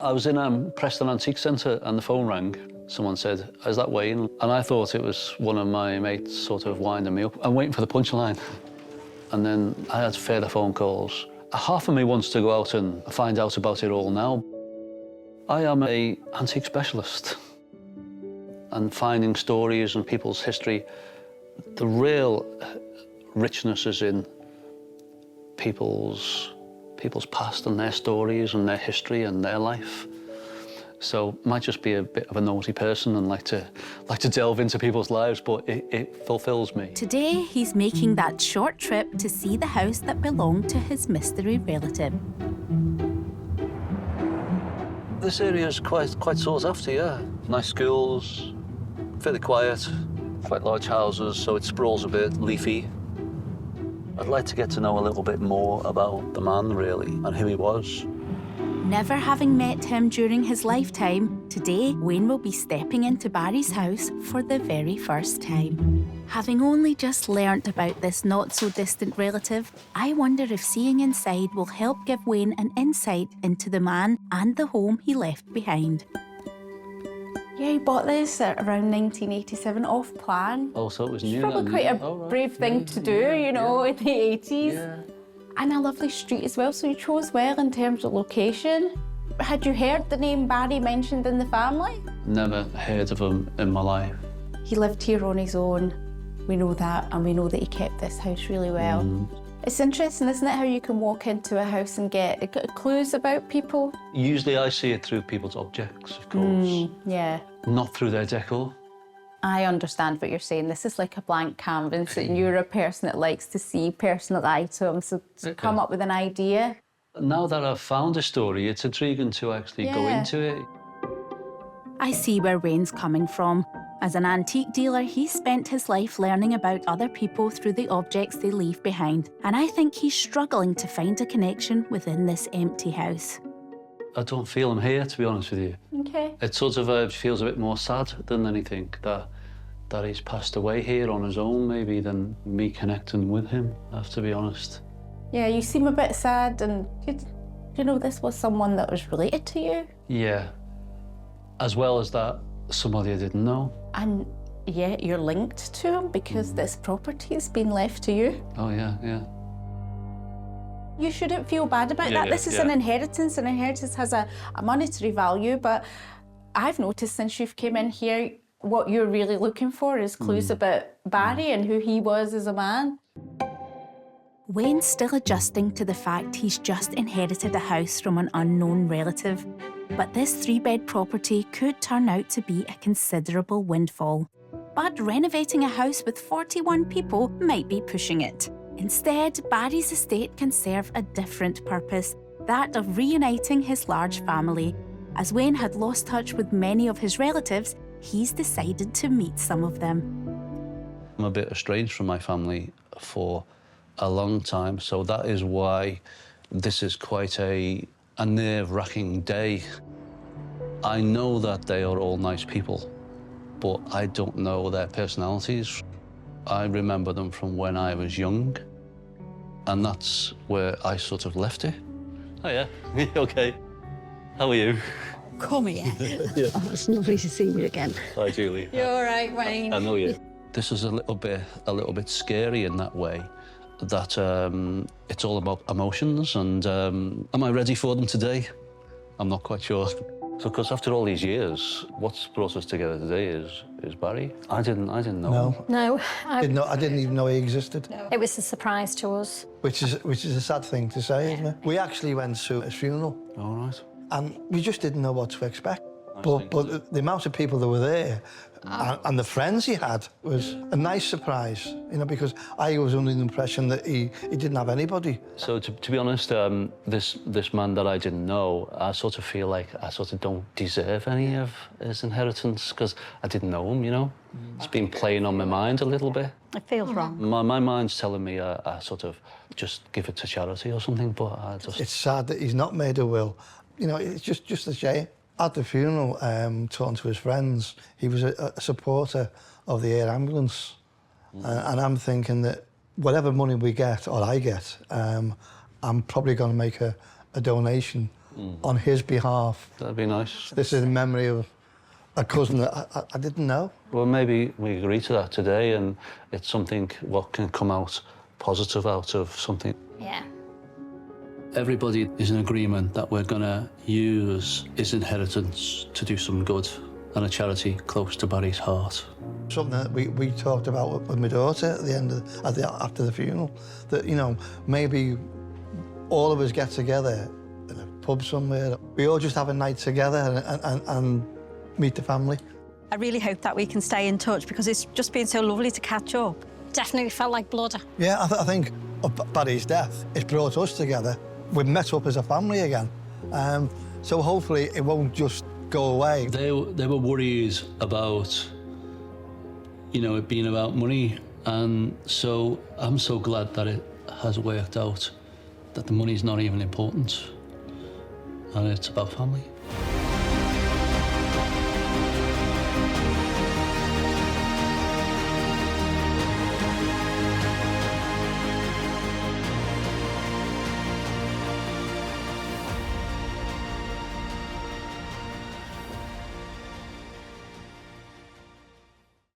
I was in Preston Antique Centre and the phone rang. Someone said, "Is that Wayne?" And I thought it was one of my mates sort of winding me up. I'm waiting for the punchline. And then I had further phone calls. Half of me wants to go out and find out about it all now. I am an antique specialist. And finding stories and people's history, the real richness is in people's past and their stories and their history and their life. So might just be a bit of a nosy person and like to delve into people's lives, but it fulfills me. Today, he's making that short trip to see the house that belonged to his mystery relative. This area is quite sought after, yeah. Nice schools, fairly quiet, quite large houses, so it sprawls a bit, leafy. I'd like to get to know a little bit more about the man, really, and who he was. Never having met him during his lifetime, today Wayne will be stepping into Barry's house for the very first time. Having only just learnt about this not-so-distant relative, I wonder if seeing inside will help give Wayne an insight into the man and the home he left behind. Yeah, you bought this at around 1987, off plan. Oh, so it was new. It's probably quite a brave thing to do, you know, in the 80s. Yeah. And a lovely street as well, so you chose well in terms of location. Had you heard the name Barry mentioned in the family? Never heard of him in my life. He lived here on his own. We know that, and we know that he kept this house really well. It's interesting, isn't it, how you can walk into a house and get clues about people? Usually I see it through people's objects, of course. Yeah. Not through their decor. I understand what you're saying. This is like a blank canvas, and you're a person that likes to see personal items, so to come up with an idea. Now that I've found a story, it's intriguing to actually go into it. I see where Wayne's coming from. As an antique dealer, he spent his life learning about other people through the objects they leave behind, and I think he's struggling to find a connection within this empty house. I don't feel him here, to be honest with you. Okay. It sort of feels a bit more sad than anything that he's passed away here on his own, maybe, than me connecting with him, I have to be honest. Yeah, you seem a bit sad, and you know, this was someone that was related to you. Yeah. As well as that, somebody I didn't know. And yet you're linked to him because this property has been left to you. Oh, yeah, yeah. You shouldn't feel bad about that. This is an inheritance. An inheritance has a monetary value, but I've noticed since you've came in here, what you're really looking for is clues about Barry and who he was as a man. Wayne's still adjusting to the fact he's just inherited a house from an unknown relative. But this 3-bed property could turn out to be a considerable windfall. But renovating a house with 41 people might be pushing it. Instead, Barry's estate can serve a different purpose, that of reuniting his large family. As Wayne had lost touch with many of his relatives, he's decided to meet some of them. I'm a bit estranged from my family for a long time, so that is why this is quite a nerve-wracking day. I know that they are all nice people, but I don't know their personalities. I remember them from when I was young, and that's where I sort of left it. Oh, yeah. OK. How are you? Come here. Oh, it's lovely to see you again. Hi, Julie. You're all right, Wayne. I know you. This is a little bit scary in that way, that it's all about emotions, and am I ready for them today? I'm not quite sure. So, because after all these years, what's brought us together today is Barry. I didn't know him. No, I didn't even know he existed. It was a surprise to us. Which is a sad thing to say, isn't it? We actually went to his funeral. All right. And we just didn't know what to expect. But the amount of people that were there and the friends he had was a nice surprise, you know, because I was under the impression that he didn't have anybody. So to be honest, this man that I didn't know, I sort of feel like I sort of don't deserve any of his inheritance because I didn't know him, you know. It's been playing on my mind a little bit. It feels wrong. My mind's telling me I sort of just give it to charity or something, but I just... It's sad that he's not made a will. You know, it's just a shame. At the funeral, talking to his friends, he was a supporter of the air ambulance. And I'm thinking that whatever money we get, or I get, I'm probably going to make a donation on his behalf. That'd be nice. This is a memory of a cousin that I didn't know. Well, maybe we agree to that today, and it's something what can come out positive out of something. Yeah. Everybody is in agreement that we're going to use his inheritance to do some good and a charity close to Barry's heart. Something that we talked about with my daughter at the end of, after the funeral, that, you know, maybe all of us get together in a pub somewhere. We all just have a night together and meet the family. I really hope that we can stay in touch because it's just been so lovely to catch up. Definitely felt like blood. Yeah, I think Barry's death has brought us together. We've met up as a family again. So hopefully it won't just go away. They were worried about, you know, it being about money, and so I'm so glad that it has worked out, that the money's not even important, and it's about family.